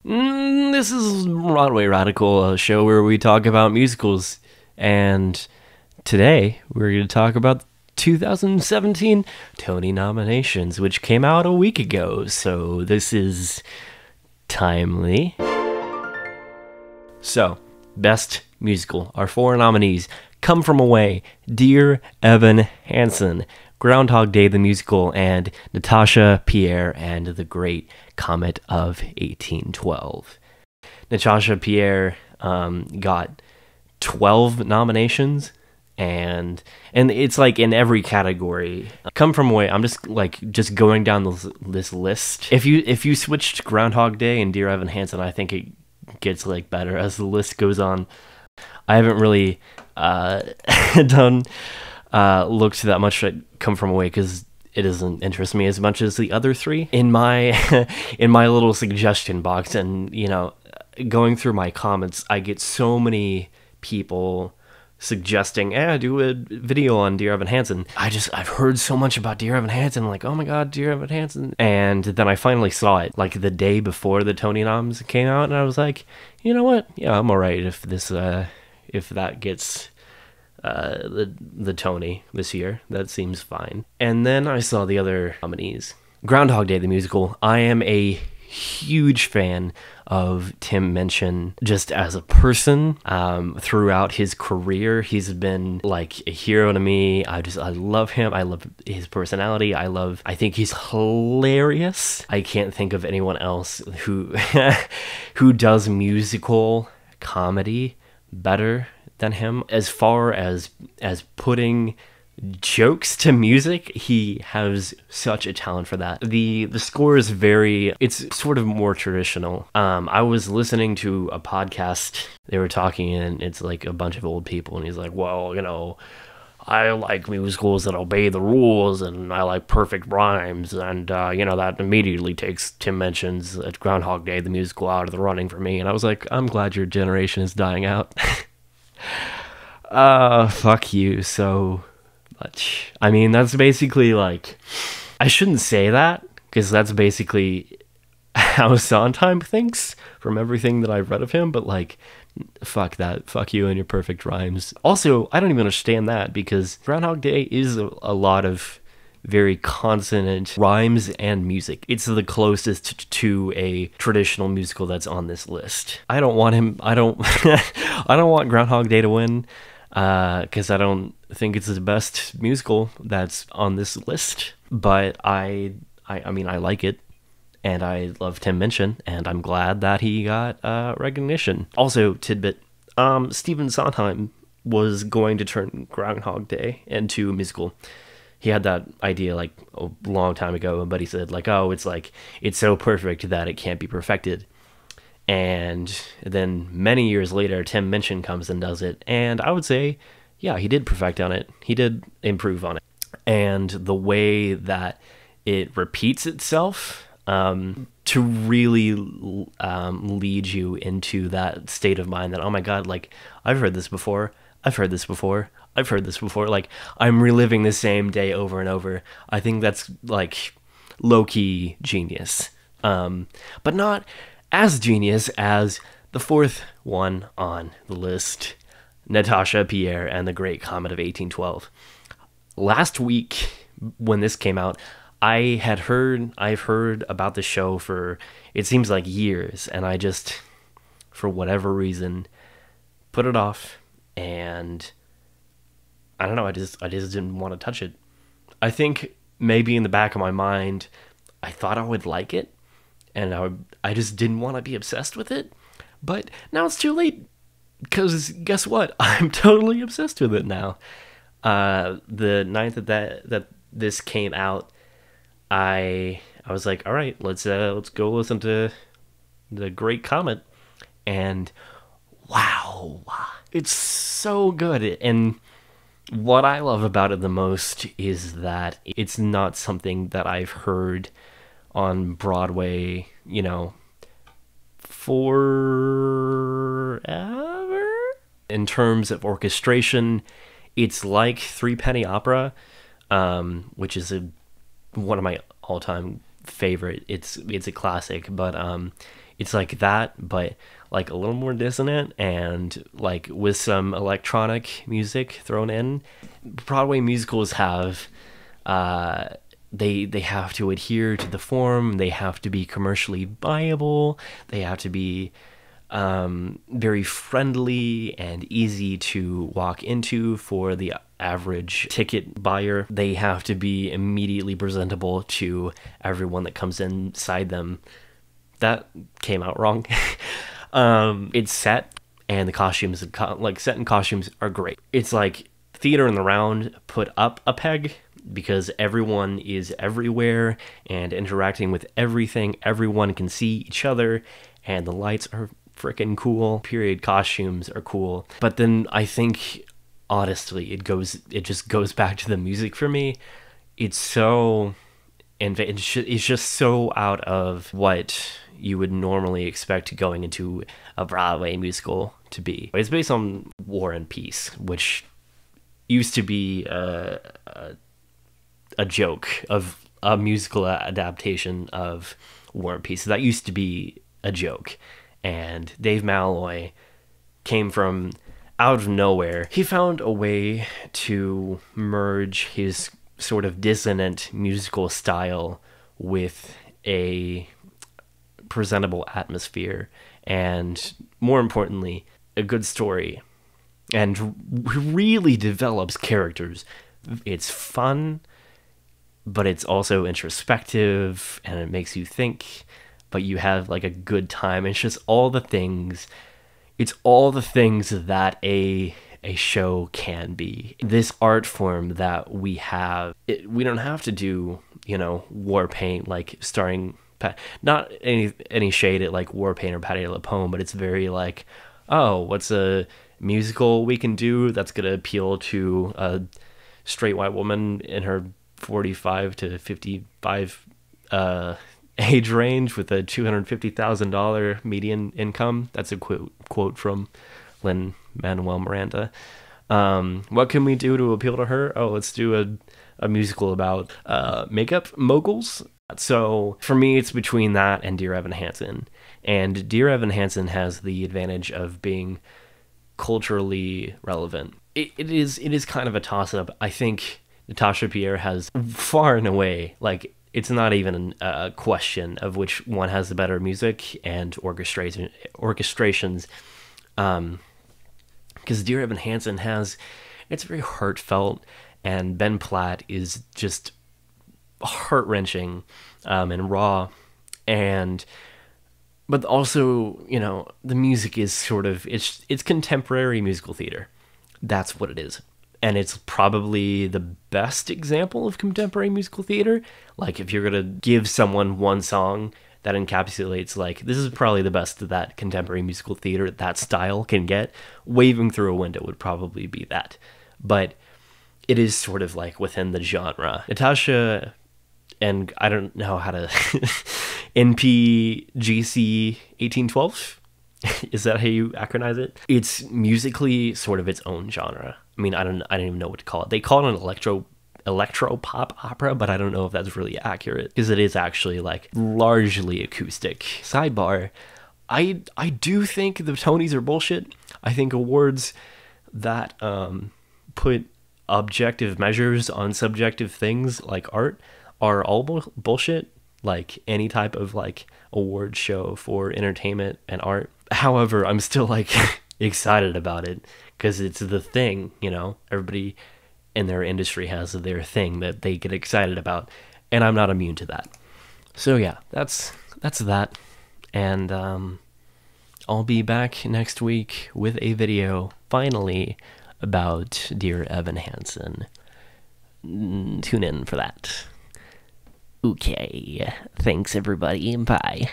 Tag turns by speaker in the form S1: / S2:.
S1: This is Broadway Radical, a show where we talk about musicals. And today we're going to talk about 2017 Tony nominations, which came out a week ago. So this is timely. So, Best Musical. Our four nominees: Come From Away, Dear Evan Hansen, Groundhog Day the Musical, and Natasha, Pierre, and the Great Comet of 1812. Natasha, Pierre got 12 nominations, and it's like in every category. Come From Away, I'm just going down this list. If you switched Groundhog Day and Dear Evan Hansen, I think it gets like better as the list goes on. I haven't really done looked that much at Come From Away because it doesn't interest me as much as the other three. In my in my little suggestion box, and going through my comments, I get so many people suggesting, do a video on Dear Evan Hansen. I've heard so much about Dear Evan Hansen, like, oh my god, Dear Evan Hansen. And then I finally saw it, like, the day before the Tony noms came out, and I was like, you know what? Yeah, I'm alright if that gets the Tony this year. That seems fine. And then I saw the other nominees. Groundhog Day the Musical. I am a huge fan of Tim Minchin just as a person. Throughout his career, he's been like a hero to me. I love him. I love his personality. I think he's hilarious. I can't think of anyone else who who does musical comedy better than him. As far as putting jokes to music, he has such a talent for that. The score is it's sort of more traditional. I was listening to a podcast, they were talking, and it's like a bunch of old people, and he's like, well, I like musicals that obey the rules, and I like perfect rhymes, and that immediately takes Tim Minchin's Groundhog Day the Musical out of the running for me. And I was like, I'm glad your generation is dying out. Fuck you so much. I mean, that's basically like, I shouldn't say that, because that's basically how Sondheim thinks from everything that I've read of him, but like, fuck that. Fuck you and your perfect rhymes. Also, I don't even understand that, because Groundhog Day is a lot of very consonant rhymes and music. It's the closest to a traditional musical that's on this list. I don't want I don't want Groundhog Day to win, because I don't think it's the best musical that's on this list. But I mean, I like it, and I love Tim Minchin, and I'm glad that he got recognition. Also, tidbit, Stephen Sondheim was going to turn Groundhog Day into a musical. He had that idea like a long time ago, but he said like, oh, it's so perfect that it can't be perfected. And then many years later, Tim Minchin comes and does it, and I would say, yeah, he did perfect on it. He did improve on it. And the way that it repeats itself to really lead you into that state of mind that, oh my god, like, I've heard this before. I've heard this before. I've heard this before. Like, I'm reliving the same day over and over. I think that's like low-key genius. But not as genius as the fourth one on the list, Natasha, Pierre, and the Great Comet of 1812. Last week, when this came out, I've heard about the show for, it seems like, years, and I just, for whatever reason, put it off, and I don't know, I just didn't want to touch it. I think maybe in the back of my mind, I thought I would like it, and I just didn't want to be obsessed with it. But now it's too late, because guess what? I'm totally obsessed with it now. The night that this came out, I was like, all right, let's go listen to the Great Comet, and wow, it's so good. And what I love about it the most is that it's not something that I've heard on Broadway, forever. In terms of orchestration, it's like Three Penny Opera, which is one of my all-time favorite. It's a classic, but It's like that, but like a little more dissonant and like with some electronic music thrown in. Broadway musicals have they have to adhere to the form, they have to be commercially viable, they have to be very friendly and easy to walk into for the average ticket buyer. They have to be immediately presentable to everyone that comes inside them. That came out wrong. It's set, and the costumes, like set and costumes, are great. It's like theater in the round put up a peg, because everyone is everywhere and interacting with everything. Everyone can see each other, and the lights are freaking cool. Period costumes are cool. But then I think, honestly, it just goes back to the music for me. It's so, and it's just so out of what you would normally expect going into a Broadway musical to be. It's based on War and Peace, which used to be a joke of a musical adaptation of War and Peace. That used to be a joke. And Dave Malloy came from out of nowhere. He found a way to merge his sort of dissonant musical style with a presentable atmosphere and, more importantly, a good story, and really develops characters. It's fun, but it's also introspective, and it makes you think, but you have like a good time. It's just all the things. It's all the things that a show can be. This art form that we have, we don't have to do, war paint, like starring, not any shade at like war paint or Patti LuPone, but it's very like, oh, what's a musical we can do that's gonna appeal to a straight white woman in her 45 to 55 age range with a $250,000 median income. That's a quote from Lin-Manuel Miranda. What can we do to appeal to her? Oh, let's do a musical about makeup moguls. So for me, it's between that and Dear Evan Hansen. And Dear Evan Hansen has the advantage of being culturally relevant. It is kind of a toss-up. I think Natasha Pierre has far and away, like, it's not even a question of which one has the better music and orchestrations. Because Dear Evan Hansen it's very heartfelt, and Ben Platt is just heart-wrenching and raw, but also, the music is sort of, it's contemporary musical theater. That's what it is. And it's probably the best example of contemporary musical theater. Like, if you're going to give someone one song that encapsulates, like, this is probably the best that contemporary musical theater, that style, can get, Waving Through a Window would probably be that. But it is sort of like within the genre. Natasha, and I don't know how to, NPGC 1812? Is that how you acronize it? It's musically sort of its own genre. I mean, I don't even know what to call it. They call it an electro pop opera, but I don't know if that's really accurate, because it is actually like largely acoustic. Sidebar, I do think the Tonys are bullshit. I think awards that put objective measures on subjective things like art are all bullshit. Like any type of like award show for entertainment and art. However, I'm still like excited about it because it's the thing, everybody in their industry has their thing that they get excited about, and I'm not immune to that. So yeah, that's that. And I'll be back next week with a video finally about Dear Evan Hansen. Tune in for that. Okay, thanks everybody, bye.